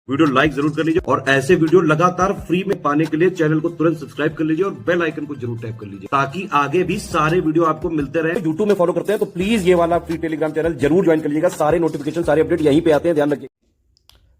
Video like जरूर कर लीजिए और ऐसे वीडियो लगातार फ्री में पाने के लिए चैनल को तुरंत सब्सक्राइब कर लीजिए और बेल आइकन को जरूर टैप कर लीजिए ताकि आगे भी सारे वीडियो आपको मिलते रहे। यूट्यूब में फॉलो करते हैं तो प्लीज ये वाला फ्री टेलीग्राम चैनल जरूर ज्वाइन कर लीजिएगा। सारे नोटिफिकेशन सारे अपडेट यहीं पे आते हैं, ध्यान रखिए।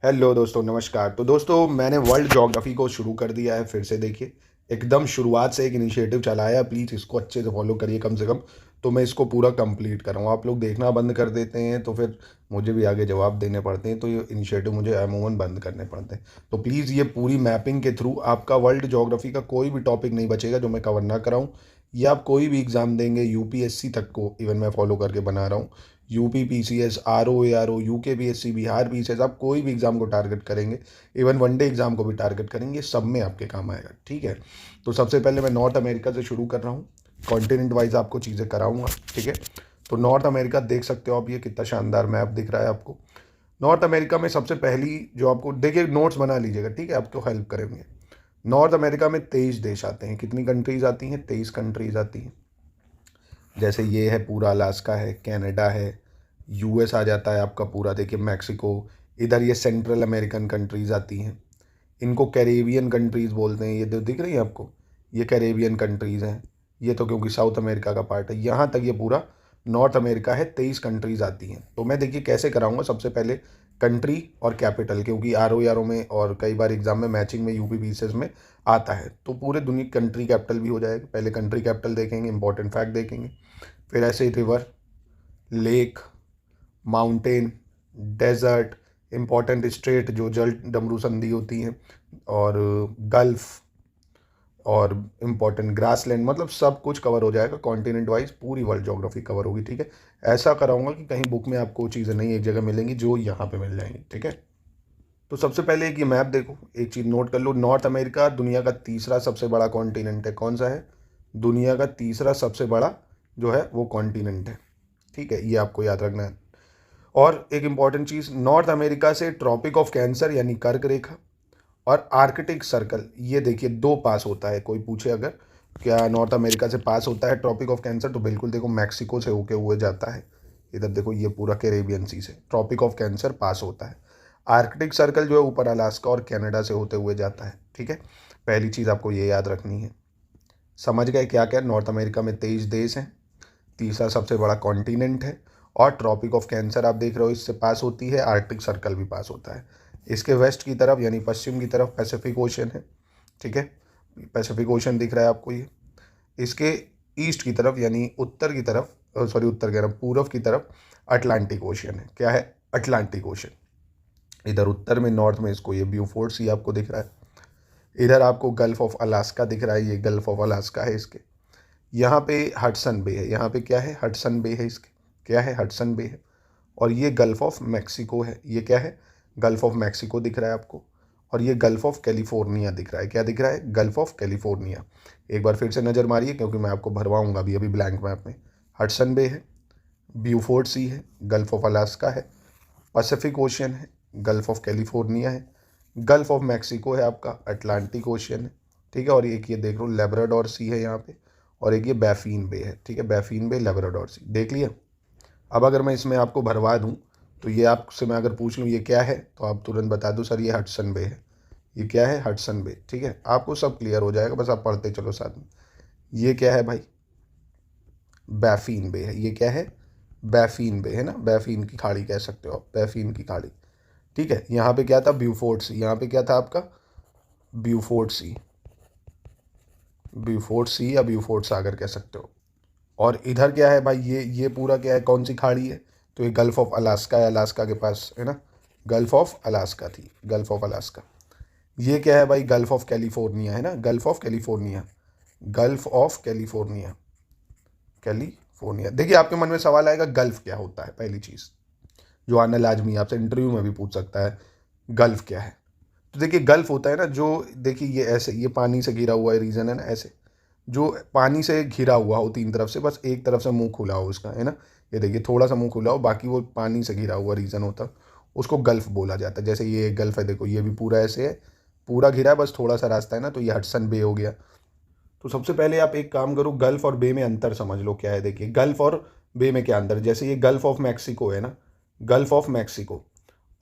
हेलो दोस्तों, नमस्कार। तो दोस्तों मैंने वर्ल्ड ज्योग्राफी को शुरू कर दिया है। फिर से देखिए, एकदम शुरुआत से एक इनिशिएटिव चलाया। प्लीज़ इसको अच्छे से फॉलो करिए। कम से कम तो मैं इसको पूरा कंप्लीट कर रहा हूँ। आप लोग देखना बंद कर देते हैं तो फिर मुझे भी आगे जवाब देने पड़ते हैं, तो ये इनिशिएटिव मुझे अमूमन बंद करने पड़ते हैं। तो प्लीज़ ये पूरी मैपिंग के थ्रू आपका वर्ल्ड ज्योग्राफी का कोई भी टॉपिक नहीं बचेगा जो मैं कवर ना कराऊँ। ये आप कोई भी एग्ज़ाम देंगे, यूपीएससी तक को इवन मैं फॉलो करके बना रहा हूँ। UP PCS, RO, UK PSC, Bihar PCS, आप कोई भी एग्ज़ाम को टारगेट करेंगे, इवन वनडे एग्ज़ाम को भी टारगेट करेंगे, सब में आपके काम आएगा। ठीक है, तो सबसे पहले मैं नॉर्थ अमेरिका से शुरू कर रहा हूँ। कॉन्टिनेंट वाइज आपको चीज़ें कराऊंगा। ठीक है, तो नॉर्थ अमेरिका देख सकते हो आप, ये कितना शानदार मैप दिख रहा है आपको। नॉर्थ अमेरिका में सबसे पहली जो आपको देखिए, नोट्स बना लीजिएगा, ठीक है, आपको हेल्प करेंगे। नॉर्थ अमेरिका में 23 देश आते हैं। कितनी कंट्रीज आती हैं? 23 कंट्रीज आती हैं। जैसे ये है पूरा अलास्का है, कनाडा है, यूएस आ जाता है आपका पूरा। देखिए मैक्सिको, इधर ये सेंट्रल अमेरिकन कंट्रीज़ आती हैं। इनको कैरेबियन कंट्रीज़ बोलते हैं। ये तो दिख रही है आपको, ये कैरेबियन कंट्रीज़ हैं। ये तो क्योंकि साउथ अमेरिका का पार्ट है। यहाँ तक ये पूरा नॉर्थ अमेरिका है, 23 कंट्रीज़ आती हैं। तो मैं देखिए कैसे कराऊंगा। सबसे पहले कंट्री और कैपिटल, क्योंकि आरओ में और कई बार एग्जाम में मैचिंग में यूपी पीसीएस में आता है, तो पूरे दुनिया कंट्री कैपिटल भी हो जाएगा। पहले कंट्री कैपिटल देखेंगे, इंपॉर्टेंट फैक्ट देखेंगे, फिर ऐसे river, lake, mountain, desert, important strait जो जल डमरू संधि होती हैं, और गल्फ, और इम्पॉर्टेंट ग्रासलैंड, मतलब सब कुछ कवर हो जाएगा। कॉन्टिनेंट वाइज पूरी वर्ल्ड ज्योग्राफी कवर होगी। ठीक है, ऐसा कराऊंगा कि कहीं बुक में आपको चीज़ें नहीं एक जगह मिलेंगी, जो यहाँ पे मिल जाएंगी। ठीक है, तो सबसे पहले एक ये मैप देखो, एक चीज़ नोट कर लो। नॉर्थ अमेरिका दुनिया का तीसरा सबसे बड़ा कॉन्टिनेंट है। कौन सा है? दुनिया का तीसरा सबसे बड़ा जो है वो कॉन्टिनेंट है। ठीक है, ये आपको याद रखना है। और एक इम्पॉर्टेंट चीज़, नॉर्थ अमेरिका से ट्रॉपिक ऑफ कैंसर यानी कर्क रेखा और आर्कटिक सर्कल, ये देखिए दो पास होता है। कोई पूछे अगर क्या नॉर्थ अमेरिका से पास होता है ट्रॉपिक ऑफ कैंसर, तो बिल्कुल देखो मैक्सिको से होके हुए जाता है। इधर देखो, ये पूरा कैरेबियन सी से ट्रॉपिक ऑफ कैंसर पास होता है। आर्कटिक सर्कल जो है ऊपर अलास्का और कनाडा से होते हुए जाता है। ठीक है, पहली चीज़ आपको ये याद रखनी है। समझ गए क्या क्या? नॉर्थ अमेरिका में 23 देश हैं, तीसरा सबसे बड़ा कॉन्टिनेंट है, और ट्रॉपिक ऑफ कैंसर आप देख रहे हो इससे पास होती है, आर्कटिक सर्कल भी पास होता है। इसके वेस्ट की तरफ यानी पश्चिम की तरफ पैसिफिक ओशन है। ठीक है, पैसिफिक ओशन दिख रहा है आपको ये। इसके ईस्ट की तरफ यानी उत्तर की तरफ, सॉरी उत्तर कह रहा हूँ, पूर्व की तरफ अटलांटिक ओशन है। क्या है? Atlantic ocean. इधर उत्तर में, नॉर्थ में इसको ये ब्यूफोर्ट सी आपको दिख रहा है। इधर आपको गल्फ ऑफ अलास्का दिख रहा है, ये गल्फ ऑफ अलास्का है इसके। यहाँ पे हडसन बे है। यहाँ पे क्या है? हडसन बे है इसके। क्या है? हडसन बे है। और ये गल्फ ऑफ मैक्सिको है। ये क्या है? गल्फ ऑफ मैक्सिको दिख रहा है आपको। और ये गल्फ ऑफ कैलिफोर्निया दिख रहा है। क्या दिख रहा है? Gulf of California. एक बार फिर से नज़र मारिए, क्योंकि मैं आपको भरवाऊंगा अभी ब्लैंक मैप में। हडसन बे है, ब्यूफोर्ट सी है, गल्फ ऑफ अलास्का है, पैसिफिक ओशन है, गल्फ ऑफ कैलिफोर्निया है, गल्फ ऑफ मैक्सिको है आपका, अटलांटिक ओशन है। ठीक है, और एक ये देख लो लेब्राडोर सी है यहाँ पे, और एक ये बैफिन बे है। ठीक है, बैफिन बे, लेब्राडोर सी, देख लिया। अब अगर मैं इसमें आपको भरवा दूं, तो ये आपसे मैं अगर पूछ लूँ ये क्या है, तो आप तुरंत बता दो सर ये हडसन बे है। ये क्या है? Hudson Bay. ठीक है, आपको सब क्लियर हो जाएगा, बस आप पढ़ते चलो साथ में। ये क्या है भाई? बैफिन बे है। ये क्या है? बैफिन बे है ना, बैफिन की खाड़ी कह सकते हो आप, बैफिन की खाड़ी। ठीक है, यहाँ पे क्या था? ब्यूफोर्ट सी। यहाँ पे क्या था आपका? ब्यूफोर्ट सी, ब्यूफोर्ट सी या ब्यूफोर्ट सागर कह सकते हो। और इधर क्या है भाई? ये पूरा क्या है? कौन सी खाड़ी है? तो ये गल्फ ऑफ अलास्का है, अलास्का के पास है ना, गल्फ ऑफ अलास्का थी, गल्फ ऑफ अलास्का। ये क्या है भाई? गल्फ ऑफ कैलिफोर्निया है ना, gulf of California, gulf of California, California. देखिए आपके मन में सवाल आएगा गल्फ क्या होता है, पहली चीज़ जो आना लाजमी, आपसे इंटरव्यू में भी पूछ सकता है, गल्फ क्या है। तो देखिए गल्फ होता है ना, जो देखिए ये ऐसे, ये पानी से घिरा हुआ है रीजन है ना, ऐसे जो पानी से घिरा हुआ हो तीन तरफ से, बस एक तरफ से मुंह खुला हो उसका, है ना। ये देखिए थोड़ा सा मुंह खुला हो, बाकी वो पानी से घिरा हुआ रीजन होता, उसको गल्फ बोला जाता है। जैसे ये गल्फ है, देखो ये भी पूरा ऐसे है, पूरा घिरा है, बस थोड़ा सा रास्ता है ना, तो ये हडसन बे हो गया। तो सबसे पहले आप एक काम करो, गल्फ और बे में अंतर समझ लो क्या है। देखिए गल्फ और बे में क्या अंतर, जैसे ये गल्फ ऑफ मैक्सिको है ना, गल्फ ऑफ मैक्सिको,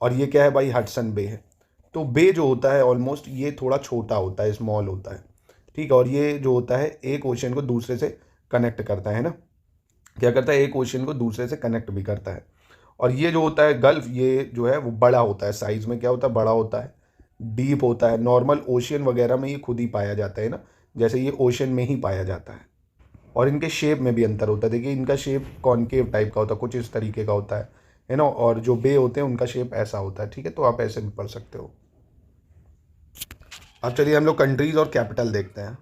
और ये क्या है भाई? हडसन बे है। तो बे जो होता है ऑलमोस्ट ये थोड़ा छोटा होता है, स्मॉल होता है, ठीक है। और ये जो होता है एक ओशन को दूसरे से कनेक्ट करता है ना, क्या करता है, एक ओशन को दूसरे से कनेक्ट भी करता है। और ये जो होता है गल्फ, ये जो है वो बड़ा होता है, साइज़ में क्या होता है, बड़ा होता है, डीप होता है। नॉर्मल ओशियन वगैरह में ये खुद ही पाया जाता है ना, जैसे ये ओशन में ही पाया जाता है। और इनके शेप में भी अंतर होता है, देखिए इनका शेप कॉनकेव टाइप का होता है, कुछ इस तरीके का होता है ना। और जो बे होते हैं उनका शेप ऐसा होता है, ठीक है। तो आप ऐसे भी पढ़ सकते हो। अब चलिए हम लोग कंट्रीज़ और कैपिटल देखते हैं।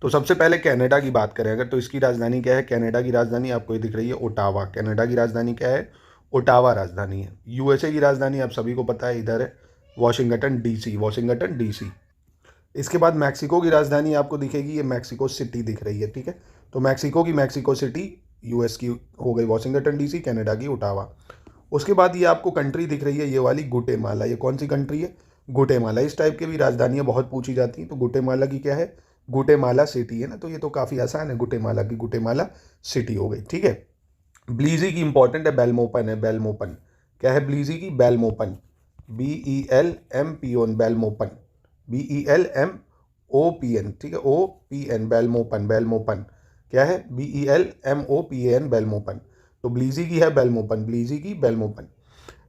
तो सबसे पहले कनाडा की बात करें अगर, तो इसकी राजधानी क्या है, कनाडा की राजधानी आपको ये दिख रही है ओटावा। कनाडा की राजधानी क्या है, ओटावा राजधानी है। यूएसए की राजधानी आप सभी को पता है, इधर है वॉशिंगटन डीसी, वॉशिंगटन डीसी। इसके बाद मैक्सिको की राजधानी आपको दिखेगी, ये मैक्सिको सिटी दिख रही है, ठीक है। तो मैक्सिको की मैक्सिको सिटी यूएस की हो गई वॉशिंगटन डीसी, कनाडा की ओटावा। उसके बाद ये आपको कंट्री दिख रही है, ये वाली गुटेमाला। ये कौन सी कंट्री है, गुटेमाला। इस टाइप के भी राजधानियाँ बहुत पूछी जाती हैं। तो गुटेमाला की क्या है, गुटेमाला सिटी है ना, तो ये तो काफ़ी आसान है, गुटेमाला की गुटेमाला सिटी हो गई, ठीक है। ब्लीजी की इंपॉर्टेंट है, बेलमोपन है, बेलमोपन। क्या है ब्लीजी की, बेलमोपन, BELMPON, बेलमोपन, BELMOPN, ठीक है, OPN, बेलमोपन, बेलमोपन। क्या है, BELMOPAN, बेलमोपन। तो ब्लीजी की है बेलमोपन, ब्लीजी की बेलमोपन।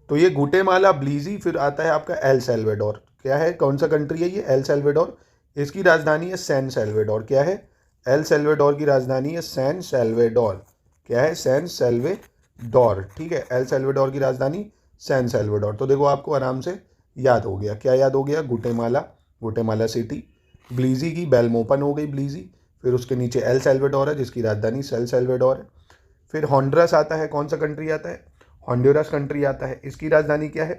तो ये गुटेमाला, ब्लीजी, फिर आता है आपका एल सेल्वेडोर। क्या है, कौन सा कंट्री है ये, एल सेल्वेडोर। इसकी राजधानी है सैन सेल्वेडोर। क्या है, एल सेल्वेडोर की राजधानी है सैन सेल्वेडोर। क्या है, सैन सेल्वेडोर, ठीक है। एल सेल्वेडोर की राजधानी सैन सेल्वेडोर। तो देखो आपको आराम से याद हो गया, क्या याद हो गया, गुटेमाला, गुटेमाला सिटी। ब्लीजी की बेलमोपन हो गई, ब्लीजी। फिर उसके नीचे एल सेल्वेडोर है जिसकी राजधानी सेल सेल्वेडोर है। फिर हॉन्डुरस आता है, कौन सा कंट्री आता है, हॉन्डुरस कंट्री आता है। इसकी राजधानी क्या है,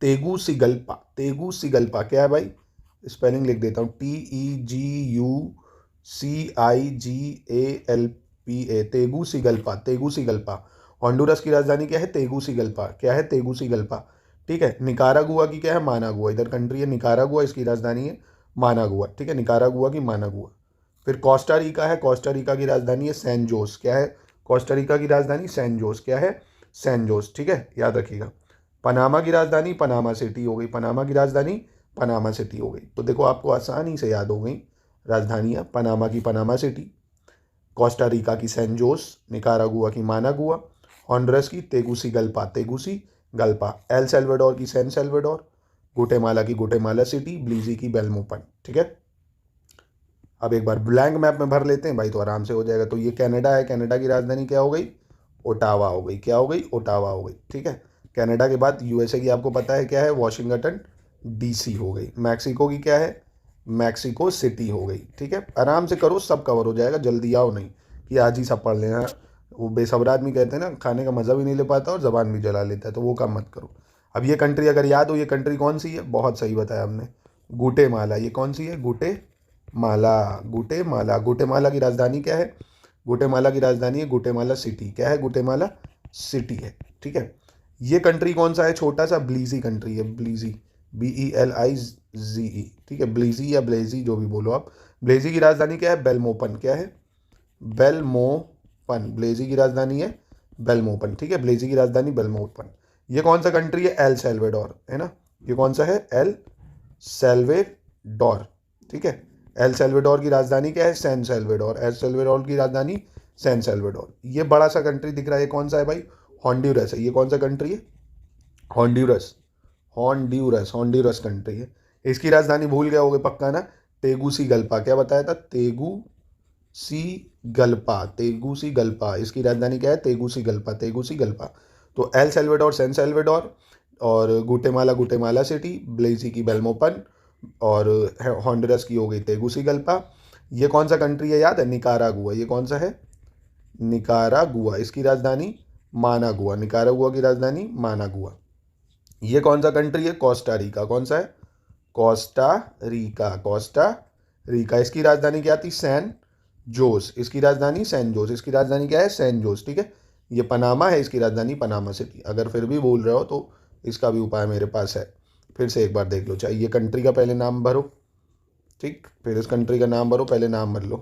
तेगुसिगल्पा, तेगुसिगल्पा। क्या है भाई, स्पेलिंग लिख देता हूँ, TEGUCIGALPA, तेगुसिगल्पा, तेगुसिगल्पा। हॉन्डुरस की राजधानी क्या है, तेगुसिगल्पा। क्या है, तेगुसिगल्पा, ठीक है। निकारागुआ की क्या है, मानागुआ। इधर कंट्री है निकारागुआ, इसकी राजधानी है मानागुआ, ठीक है, निकारागुआ की मानागुआ। फिर कोस्टा रिका है, कोस्टा रिका की राजधानी है सैन जोस। क्या है, कोस्टा रिका की राजधानी सैन जोस। क्या है, सैन जोस, ठीक है, याद रखिएगा। पनामा की राजधानी पनामा सिटी हो गई, पनामा की राजधानी पनामा सिटी हो गई। तो देखो आपको आसानी से याद हो गई राजधानियाँ, पनामा की पनामा सिटी, कोस्टा रिका की सैन जोस, निकारागुआ की मानागुआ, हॉन्डुरस की तेगुसिगल्पा, तेगुसिगल्पा, एल सेल्वेडोर की सैन सेल्वेडोर, गुटेमाला की गुटेमाला सिटी, ब्लीजी की बेलमोपन, ठीक है। अब एक बार ब्लैंक मैप में भर लेते हैं भाई, तो आराम से हो जाएगा। तो ये कनाडा है, कनाडा की राजधानी क्या हो गई, ओटावा हो गई। क्या हो गई, ओटावा हो गई, ठीक है। कनाडा के बाद यूएसए की आपको पता है क्या है, वॉशिंगटन डीसी हो गई। मैक्सिको की क्या है, मैक्सिको सिटी हो गई, ठीक है। आराम से करो, सब कवर हो जाएगा, जल्दी आओ नहीं कि आज ही सब पढ़ लेना। वो बेसब्र आदमी कहते हैं ना, खाने का मज़ा भी नहीं ले पाता और ज़बान भी जला लेता है, तो वो काम मत करो। अब ये कंट्री अगर याद हो, ये कंट्री कौन सी है, बहुत सही बताया हमने, गुटेमाला। ये कौन सी है, गुटेमाला, गुटेमाला। गुटेमाला की राजधानी क्या है, गुटेमाला की राजधानी है गुटेमाला सिटी। क्या है, गुटेमाला सिटी है, ठीक है। ये कंट्री कौन सा है, छोटा सा ब्लीजी कंट्री है, ब्लीजी, BELIZE, ठीक है, ब्लीजी या ब्लेजी जो भी बोलो आप। ब्लेजी की राजधानी क्या है, बेलमोपन। क्या है, बेलमोपन, ब्लेजी की राजधानी है बेलमोपन, ठीक है, ब्लेजी की राजधानी बेलमोपन। ये कौन सा कंट्री है, एल सेल्वेडोर, है ना। ये कौन सा है, एल सेल्वेडोर, ठीक है। एल सेल्वेडोर की राजधानी क्या है, सैन सेल्वेडोर, एल सेल्वेडोर की राजधानी सैन सेल्वेडोर। ये बड़ा सा कंट्री दिख रहा है, ये कौन सा है भाई, हॉन्डुरस है। ये कौन सा कंट्री है, हॉन्डुरस, हॉन्डुरस, हॉन्डुरस कंट्री है। इसकी राजधानी भूल गए होगे पक्का ना, तेगुसिगल्पा। क्या बताया था, तेगुसिगल्पा, तेगुसिगल्पा। इसकी राजधानी क्या है, तेगुसिगल्पा, तेगुसिगल्पा। तो एल सेल्वेडोर सैन सेल्वेडोर, और गुटेमाला गुटेमाला सिटी, ब्लेजी की बेलमोपन, और हॉन्डुरस की हो गई तेगुसिगल्पा। ये कौन सा कंट्री है, याद है, निकारागुआ। ये कौन सा है, निकारागुआ। इसकी राजधानी मानागुआ, निकारागुआ की राजधानी मानागुआ। ये कौन सा कंट्री है, कोस्टा रिका। कौन सा है, कोस्टा रिका, कोस्टा रिका। इसकी राजधानी क्या थी, सैन जोस। इसकी राजधानी सैन जोस, इसकी राजधानी क्या है, सैन जोस, ठीक है। ये पनामा है, इसकी राजधानी पनामा सिटी। अगर फिर भी बोल रहे हो तो इसका भी उपाय मेरे पास है, फिर से एक बार देख लो। चाहे ये कंट्री का पहले नाम भरो, ठीक, फिर इस कंट्री का नाम भरो, पहले नाम भर लो,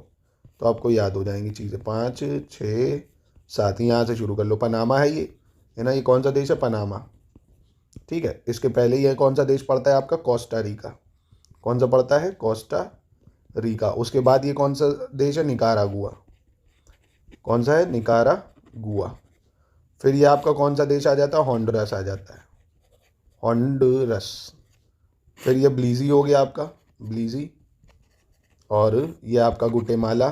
तो आपको याद हो जाएंगी चीज़ें। 5 6 7, यहाँ से शुरू कर लो। पनामा है ये, है ना, ये कौन सा देश है, पनामा, ठीक है। इसके पहले ये कौन सा देश पड़ता है आपका, कोस्टा रिका। कौन सा पड़ता है, कोस्टा रिका। उसके बाद ये कौन सा देश है, निकारागुआ। कौन सा है, निकारागुआ। फिर ये आपका कौन सा देश आ जाता है, होंडुरास आ जाता है, होंडुरस। फिर ये ब्लीजी हो गया आपका, ब्लीजी। और ये आपका गुटेमाला,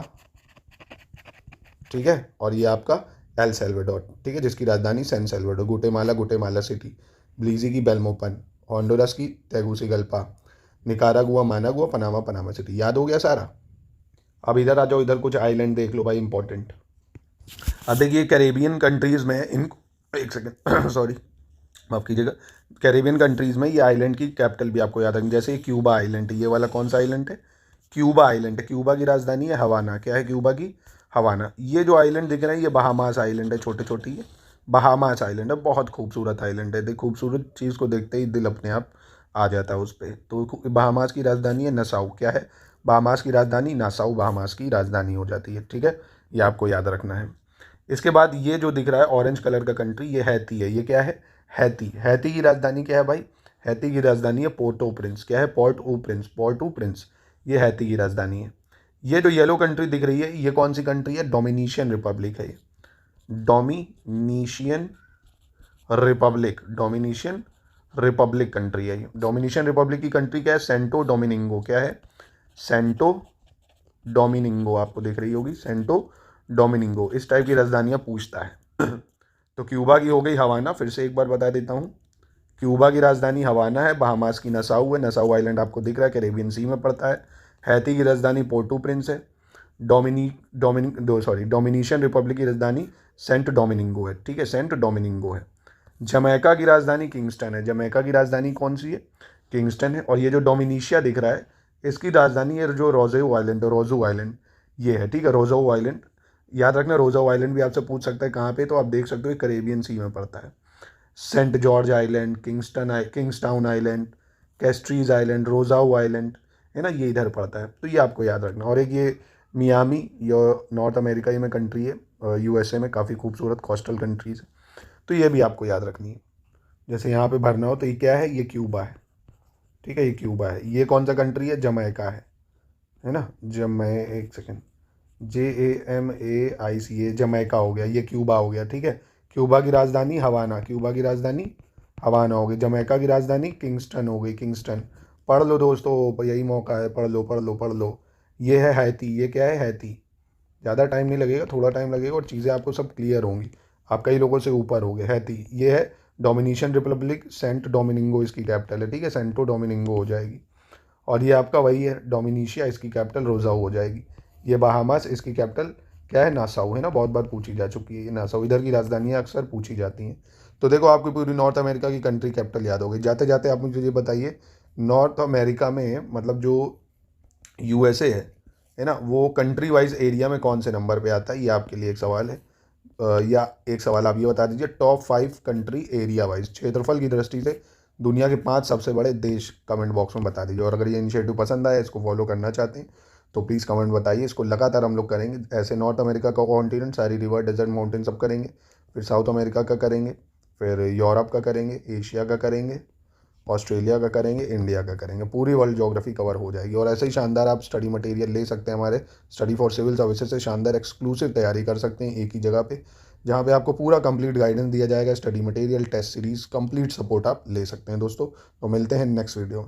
ठीक है। और ये आपका एल सेल्वाडोर, ठीक है, जिसकी राजधानी San Salvador. Guatemala, Guatemala City. Belize की बेल्मोपन। होंडुरस की Tegucigalpa. Nicaragua, Managua. Panama, Panama City. याद हो गया सारा। अब इधर आ जाओ, इधर कुछ आइलैंड देख लो भाई, इंपॉर्टेंट। अब देखिए कैरेबियन कंट्रीज़ में इन, एक सेकेंड सॉरी, माफ़ कीजिएगा। कैरेबियन कंट्रीज़ में ये आइलैंड की कैपिटल भी आपको याद रखनी। जैसे ये क्यूबा आइलैंड है, ये वाला कौन सा आइलैंड है, क्यूबा आइलैंड है। क्यूबा की राजधानी है हवाना। क्या है क्यूबा की, हवाना। ये जो आइलैंड दिख रहे हैं ये बहामास आइलैंड है, छोटे छोटे ये बहामास आइलैंड है। बहुत खूबसूरत आइलैंड है। देख, खूबसूरत चीज़ को देखते ही दिल अपने आप आ जाता है उस पर। तो बहामास की राजधानी है नसाउ। क्या है, बहामास की राजधानी नासाउ, बहामास की राजधानी हो जाती है, ठीक है। ये आपको याद रखना है। इसके बाद ये जो दिख रहा है ऑरेंज कलर का कंट्री, ये हैती है। ये क्या है, हैती। हैती की राजधानी क्या है भाई, हैती की राजधानी है पोर्ट ओ प्रिंस। क्या है, पोर्ट ओ प्रिंस, पोर्ट ओ प्रिंस। ये हैती की राजधानी है। ये जो येलो कंट्री दिख रही है ये कौन सी कंट्री है, डोमिनिशियन रिपब्लिक है। ये डोमिनिशियन रिपब्लिक, डोमिनिशियन रिपब्लिक कंट्री है ये। डोमिनिशियन रिपब्लिक की कंट्री क्या है, सेंटो डोमिनिंगो। क्या है, सेंटो डोमिनिंगो। आपको दिख रही होगी सेंटो डोमिनिंगो। इस टाइप की राजधानियाँ पूछता है। तो क्यूबा की हो गई हवाना। फिर से एक बार बता देता हूँ, क्यूबा की राजधानी हवाना है। बहामास की नसाउ है। नसाउ आइलैंड आपको दिख रहा है, कैरेबियन सी में पड़ता है। हैती की राजधानी पोर्टो प्रिंस है। डोमिनिशियन रिपब्लिक की राजधानी सेंट डोमिनिंगो है, ठीक है, सेंट डोमिनिंगो है। जमैका की राजधानी किंगस्टन है। जमैका की राजधानी कौन सी है, किंगस्टन है। और ये जो डोमिनिशिया दिख रहा है इसकी राजधानी है जो रोज़ो आइलैंड है, रोज़ो आइलैंड ये है, ठीक है, रोज़ो आइलैंड। याद रखना, रोज़ो आइलैंड भी आपसे पूछ सकता है कहाँ पे, तो आप देख सकते हो कैरेबियन सी में पड़ता है। Saint George island, Kingstown island, Castries island, Roseau island, है ना, ये इधर पड़ता है। तो ये आपको याद रखना। और एक ये मियामी, ये नॉर्थ अमेरिका में कंट्री है, यूएसए में, काफ़ी खूबसूरत कोस्टल कंट्रीज है। तो ये भी आपको याद रखनी है। जैसे यहाँ पे भरना हो तो ये क्या है, ये क्यूबा है, ठीक है, ये क्यूबा है। ये कौन सा कंट्री है, जमैका है ना, एक सेकेंड, JAMAICA, जमैका हो गया। ये क्यूबा हो गया, ठीक है। क्यूबा की राजधानी हवाना, क्यूबा की राजधानी हवाना हो गई। जमैका की राजधानी किंगस्टन हो गई, किंगस्टन। पढ़ लो दोस्तों, यही मौका है, पढ़ लो पढ़ लो पढ़ लो। ये है हैती। ये क्या है, हैती। ज़्यादा टाइम नहीं लगेगा, थोड़ा टाइम लगेगा और चीज़ें आपको सब क्लियर होंगी। आप कई लोगों से ऊपर हो गए। हैती ये है डोमिनिशियन रिपब्लिक, सेंट डोमिनिंगो इसकी कैपिटल है, ठीक है, सेंटो डोमिनिंगो हो जाएगी। और ये आपका वही है डोमिनिशिया, इसकी कैपिटल रोज़ाओ हो जाएगी। ये बहामास, इसकी कैपिटल क्या है, नासाउ, है ना, बहुत बार पूछी जा चुकी है ये नासाउ। इधर की राजधानियाँ अक्सर पूछी जाती हैं। तो देखो आपकी पूरी नॉर्थ अमेरिका की कंट्री कैपिटल याद हो गई। जाते जाते आप मुझे ये बताइए, नॉर्थ अमेरिका में मतलब जो यूएसए है ना, वो कंट्री वाइज एरिया में कौन से नंबर पे आता है, ये आपके लिए एक सवाल है। या एक सवाल आप ये बता दीजिए, टॉप 5 कंट्री एरिया वाइज, क्षेत्रफल की दृष्टि से दुनिया के 5 सबसे बड़े देश कमेंट बॉक्स में बता दीजिए। और अगर ये इनिशिएटिव पसंद आए, इसको फॉलो करना चाहते हैं तो प्लीज़ कमेंट बताइए। इसको लगातार हम लोग करेंगे ऐसे। नॉर्थ अमेरिका का कॉन्टिनेंट, सारी रिवर, डेजर्ट, माउंटेन सब करेंगे। फिर साउथ अमेरिका का करेंगे, फिर यूरोप का करेंगे, एशिया का करेंगे, ऑस्ट्रेलिया का करेंगे, इंडिया का करेंगे। पूरी वर्ल्ड ज्योग्राफी कवर हो जाएगी। और ऐसे ही शानदार आप स्टडी मटेरियल ले सकते हैं हमारे स्टडी फॉर सिविल सर्विसेज से। शानदार एक्सक्लूसिव तैयारी कर सकते हैं एक ही जगह पे, जहाँ पे आपको पूरा कंप्लीट गाइडेंस दिया जाएगा। Study material, test series, complete support आप ले सकते हैं दोस्तों। तो मिलते हैं नेक्स्ट वीडियो में।